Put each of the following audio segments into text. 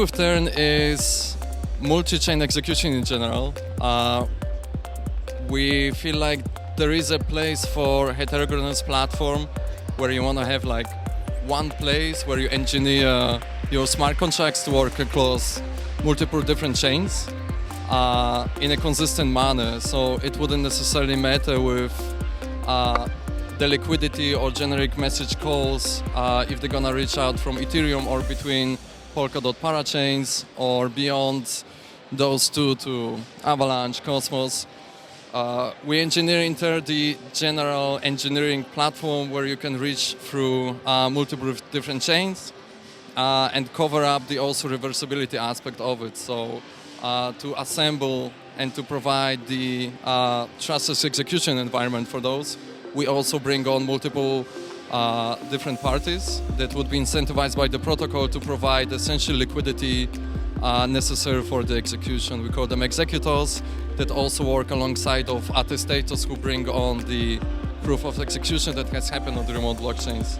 with T3RN is multi-chain execution in general. We feel like there is a place for heterogeneous platform where you want to have like one place where you engineer your smart contracts to work across multiple different chains in a consistent manner. So it wouldn't necessarily matter with the liquidity or generic message calls if they're gonna reach out from Ethereum or between Polkadot parachains or beyond those two to Avalanche, Cosmos. We engineer the general engineering platform where you can reach through multiple different chains and cover up the also reversibility aspect of it. So to assemble and to provide the trustless execution environment for those, we also bring on multiple different parties that would be incentivized by the protocol to provide essential liquidity necessary for the execution. We call them executors that also work alongside of attestators who bring on the proof of execution that has happened on the remote blockchains.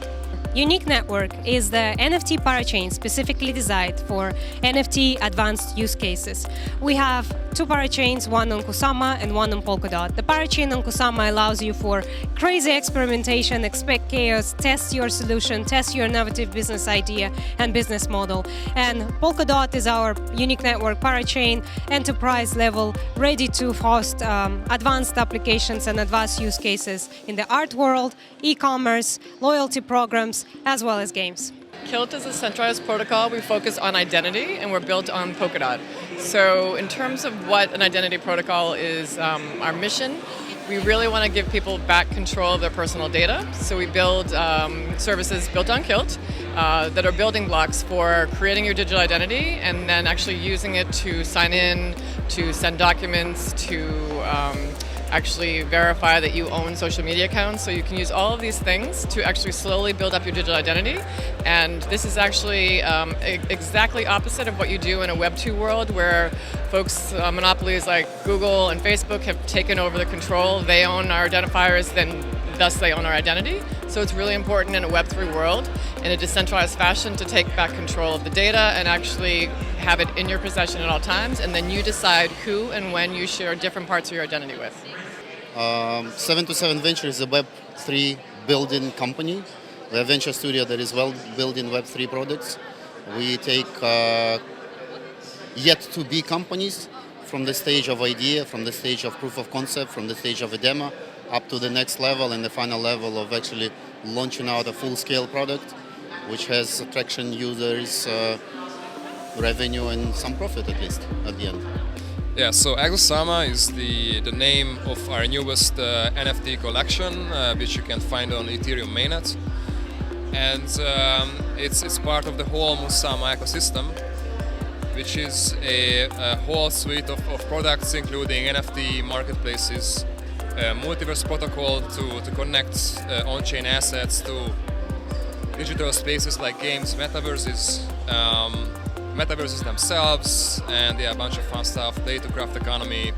Unique Network is the NFT parachain specifically designed for NFT advanced use cases. We have two parachains, one on Exosama and one on Polkadot. The parachain on Exosama allows you for crazy experimentation, expect chaos, test your solution, test your innovative business idea and business model. And Polkadot is our Unique Network parachain, enterprise level, ready to host advanced applications and advanced use cases in the art world, e-commerce, loyalty programs, as well as games. Kilt is a centralized protocol. We focus on identity, and we're built on Polkadot. So in terms of what an identity protocol is, our mission, we really want to give people back control of their personal data. So we build services built on Kilt that are building blocks for creating your digital identity and then actually using it to sign in, to send documents, to actually verify that you own social media accounts. So you can use all of these things to actually slowly build up your digital identity. And this is actually exactly opposite of what you do in a Web 2 world where folks, monopolies like Google and Facebook have taken over the control. They own our identifiers, then thus they own our identity. So it's really important in a Web 3 world in a decentralized fashion to take back control of the data and actually have it in your possession at all times, and then you decide who and when you share different parts of your identity with. 727 Venture is a Web3 building company. We're a venture studio that is well building Web3 products. We take yet to be companies from the stage of idea, from the stage of proof of concept, from the stage of a demo, up to the next level and the final level of actually launching out a full-scale product, which has traction, users, revenue, and some profit at least at the end. Yeah, so Exosama is the name of our newest NFT collection, which you can find on Ethereum mainnet. And it's part of the whole Musama ecosystem, which is a whole suite of products, including NFT marketplaces, multiverse protocol to connect on-chain assets to digital spaces like games, metaverses themselves, and a bunch of fun stuff, play to craft economy.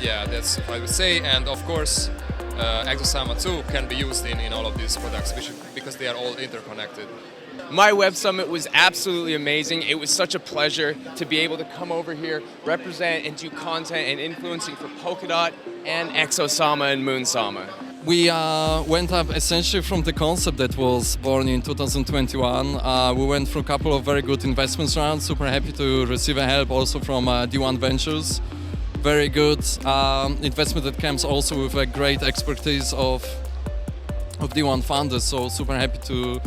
Yeah, that's what I would say. And of course, Exosama too can be used in all of these products because they are all interconnected. My Web Summit was absolutely amazing. It was such a pleasure to be able to come over here, represent and do content and influencing for Polkadot and Exosama and Moonsama. We went up essentially from the concept that was born in 2021. We went through a couple of very good investment rounds. Super happy to receive help also from D1 Ventures. Very good investment that comes also with a great expertise of D1 founders. So super happy to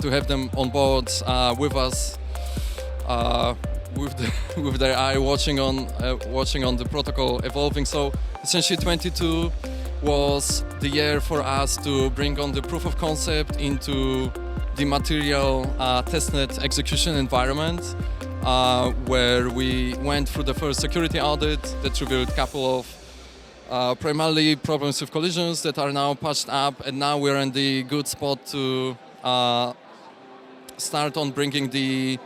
have them on board with us, with their eye watching on the protocol evolving. So essentially 22 was the year for us to bring on the proof of concept into the material testnet execution environment, where we went through the first security audit that revealed a couple of primarily problems with collisions that are now patched up, and now we're in the good spot to start on bringing the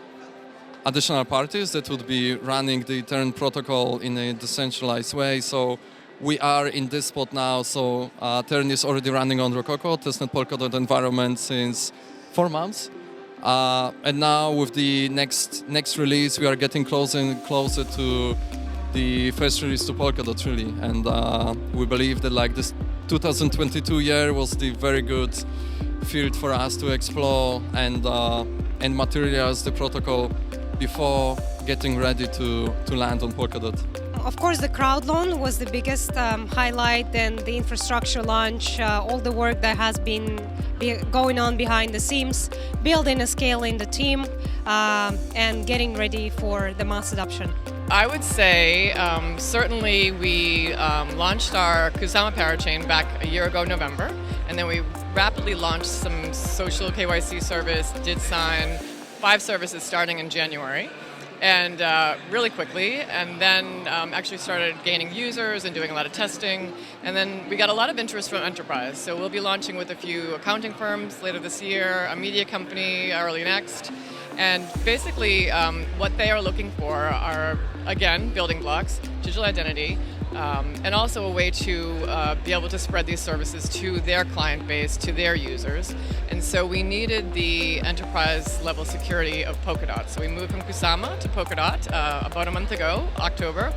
additional parties that would be running the T3RN protocol in a decentralized way. So we are in this spot now, so T3RN is already running on Rococo, testnet Polkadot environment since 4 months. And now with the next release, we are getting closer and closer to the first release to Polkadot, really. And we believe that like this 2022 year was the very good field for us to explore and materialize the protocol before getting ready to land on Polkadot. Of course, the crowd loan was the biggest highlight, and the infrastructure launch, all the work that has been going on behind the scenes, building and scaling the team, and getting ready for the mass adoption. I would say certainly we launched our Kusama parachain back a year ago, November, and then we rapidly launched some social KYC service, did sign 5 services starting in January, and really quickly, and then actually started gaining users and doing a lot of testing, and then we got a lot of interest from enterprise. So we'll be launching with a few accounting firms later this year, a media company early next, and basically what they are looking for are, again, building blocks, digital identity, and also a way to be able to spread these services to their client base, to their users. And so we needed the enterprise level security of Polkadot. So we moved from Kusama to Polkadot about a month ago, October.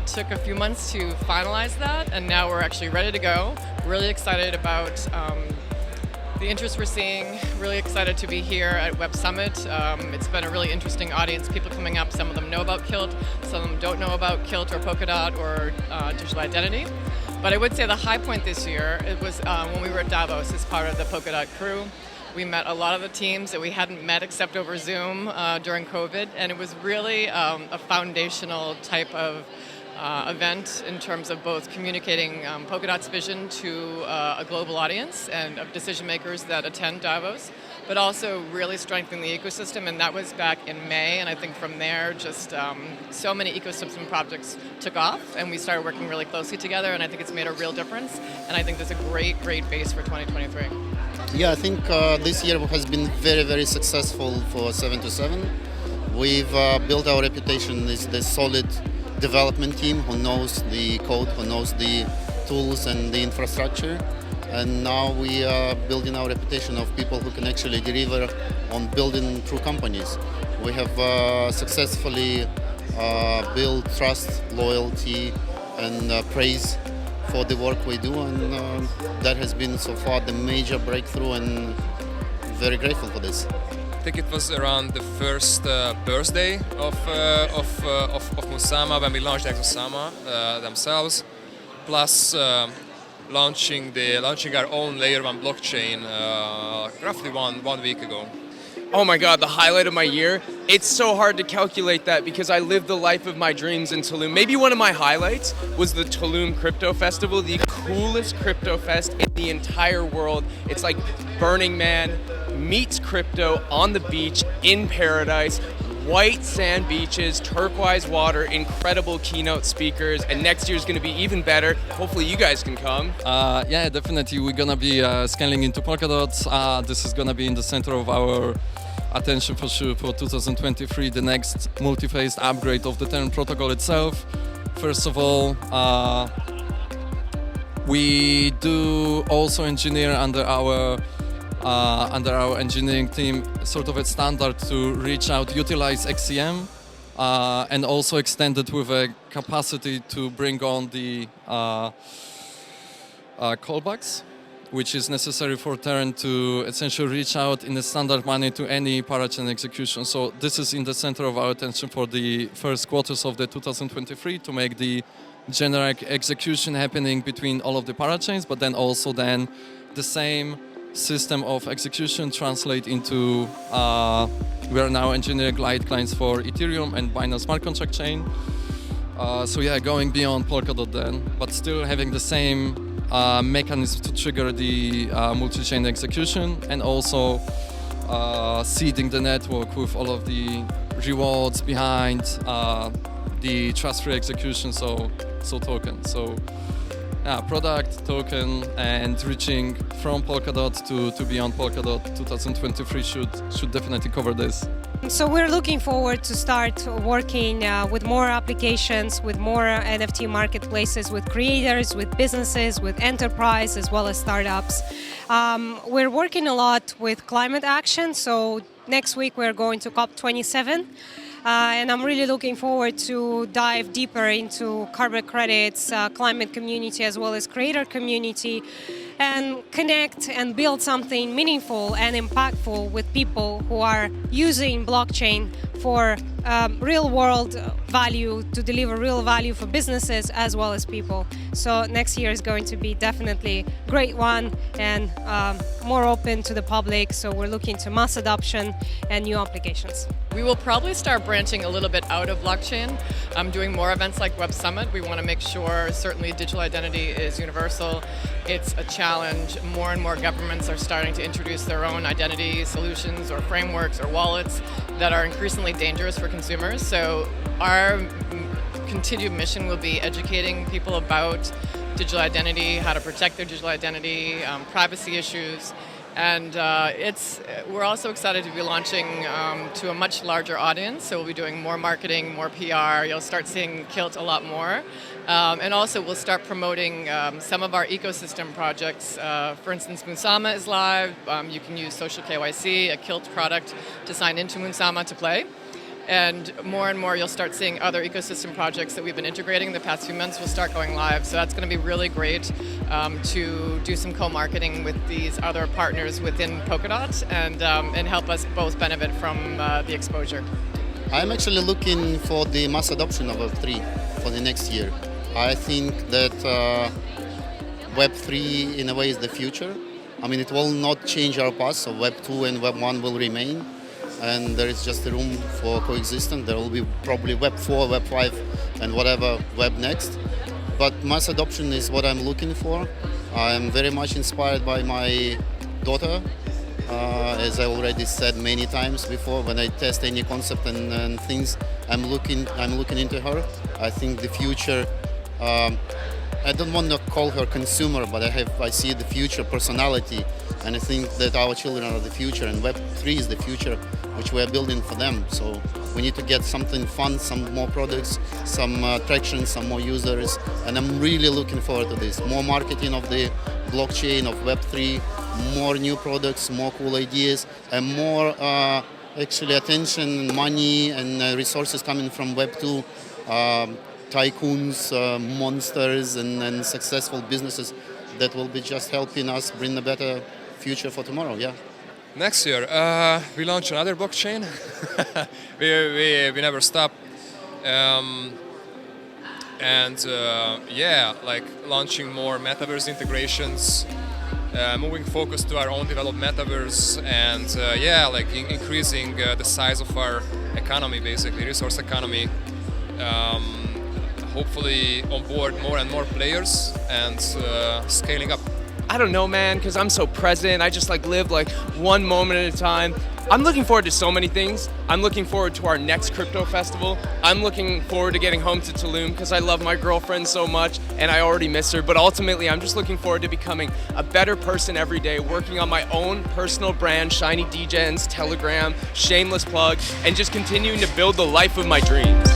Took a few months to finalize that, and now we're actually ready to go. Really excited about the interest we're seeing, really excited to be here at Web Summit. It's been a really interesting audience, people coming up, some of them know about Kilt, some of them don't know about Kilt or Polkadot or digital identity. But I would say the high point this year, it was when we were at Davos as part of the Polkadot crew. We met a lot of the teams that we hadn't met except over Zoom during COVID, and it was really a foundational type of event in terms of both communicating Polkadot's vision to a global audience and of decision makers that attend Davos, but also really strengthening the ecosystem, and that was back in May, and I think from there just so many ecosystem projects took off, and we started working really closely together, and I think it's made a real difference, and I think there's a great base for 2023. Yeah, I think this year has been very, very successful for 727. We've built our reputation as the solid development team who knows the code, who knows the tools and the infrastructure. And now we are building our reputation of people who can actually deliver on building true companies. We have successfully built trust, loyalty, and praise for the work we do, and that has been so far the major breakthrough, and very grateful for this. I think it was around the first birthday of Kusama when we launched Exosama themselves, plus launching our own layer 1 blockchain roughly one week ago. Oh my God, the highlight of my year. It's so hard to calculate that because I lived the life of my dreams in Tulum. Maybe one of my highlights was the Tulum Crypto Festival, the coolest crypto fest in the entire world. It's like Burning Man meets crypto on the beach in paradise. White sand beaches, turquoise water, incredible keynote speakers, and next year's going to be even better. Hopefully you guys can come. Yeah, definitely. We're going to be scaling into Polkadot. This is going to be in the center of our attention for sure for 2023, the next multi-phased upgrade of the T3RN protocol itself. First of all, we do also engineer under our engineering team sort of a standard to reach out, utilize XCM, and also extend it with a capacity to bring on the callbacks, which is necessary for T3RN to essentially reach out in a standard manner to any parachain execution. So this is in the center of our attention for the first quarters of the 2023 to make the generic execution happening between all of the parachains, but then also the same system of execution translate into we are now engineering light clients for Ethereum and Binance Smart Contract chain. So yeah, going beyond Polkadot then, but still having the same mechanism to trigger the multi-chain execution, and also seeding the network with all of the rewards behind the trust-free execution, so token. So product, token, and reaching from Polkadot to beyond Polkadot 2023 should definitely cover this. So we're looking forward to start working with more applications, with more NFT marketplaces, with creators, with businesses, with enterprise, as well as startups. We're working a lot with climate action, so next week we're going to COP27. And I'm really looking forward to dive deeper into carbon credits, climate community, as well as creator community, and connect and build something meaningful and impactful with people who are using blockchain for real-world value, to deliver real value for businesses as well as people. So next year is going to be definitely a great one and more open to the public. So we're looking to mass adoption and new applications. We will probably start branching a little bit out of blockchain, doing more events like Web Summit. We want to make sure certainly digital identity is universal. It's a challenge. More and more governments are starting to introduce their own identity solutions or frameworks or wallets that are increasingly dangerous for consumers. So our continued mission will be educating people about digital identity, how to protect their digital identity, privacy issues. And we're also excited to be launching to a much larger audience. So we'll be doing more marketing, more PR. You'll start seeing Kilt a lot more. And also we'll start promoting some of our ecosystem projects. For instance, Moonsama is live. You can use social KYC, a Kilt product, to sign into Moonsama to play. And more you'll start seeing other ecosystem projects that we've been integrating the past few months will start going live. So that's going to be really great to do some co-marketing with these other partners within Polkadot and help us both benefit from the exposure. I'm actually looking for the mass adoption of Web3 for the next year. I think that Web3 in a way is the future. I mean, it will not change our path, so Web2 and Web1 will remain. And there is just a room for coexistence. There will be probably Web 4, Web 5, and whatever Web next. But mass adoption is what I'm looking for. I'm very much inspired by my daughter. As I already said many times before, when I test any concept and things, I'm looking into her. I think the future. I don't want to call her consumer, but I see the future personality, and I think that our children are the future, and Web3 is the future, which we are building for them. So we need to get something fun, some more products, some traction, some more users, and I'm really looking forward to this. More marketing of the blockchain, of Web3, more new products, more cool ideas, and more actually attention, money, and resources coming from Web2. Tycoons, monsters, and successful businesses that will be just helping us bring a better future for tomorrow. Yeah. Next year, we launch another blockchain. we never stop. Like launching more metaverse integrations, moving focus to our own developed metaverse, and increasing the size of our economy, basically resource economy. Hopefully on board more and more players and scaling up. I don't know, man, because I'm so present. I just live one moment at a time. I'm looking forward to so many things. I'm looking forward to our next crypto festival. I'm looking forward to getting home to Tulum because I love my girlfriend so much and I already miss her. But ultimately, I'm just looking forward to becoming a better person every day, working on my own personal brand, Shiny DJs, Telegram, shameless plug, and just continuing to build the life of my dreams.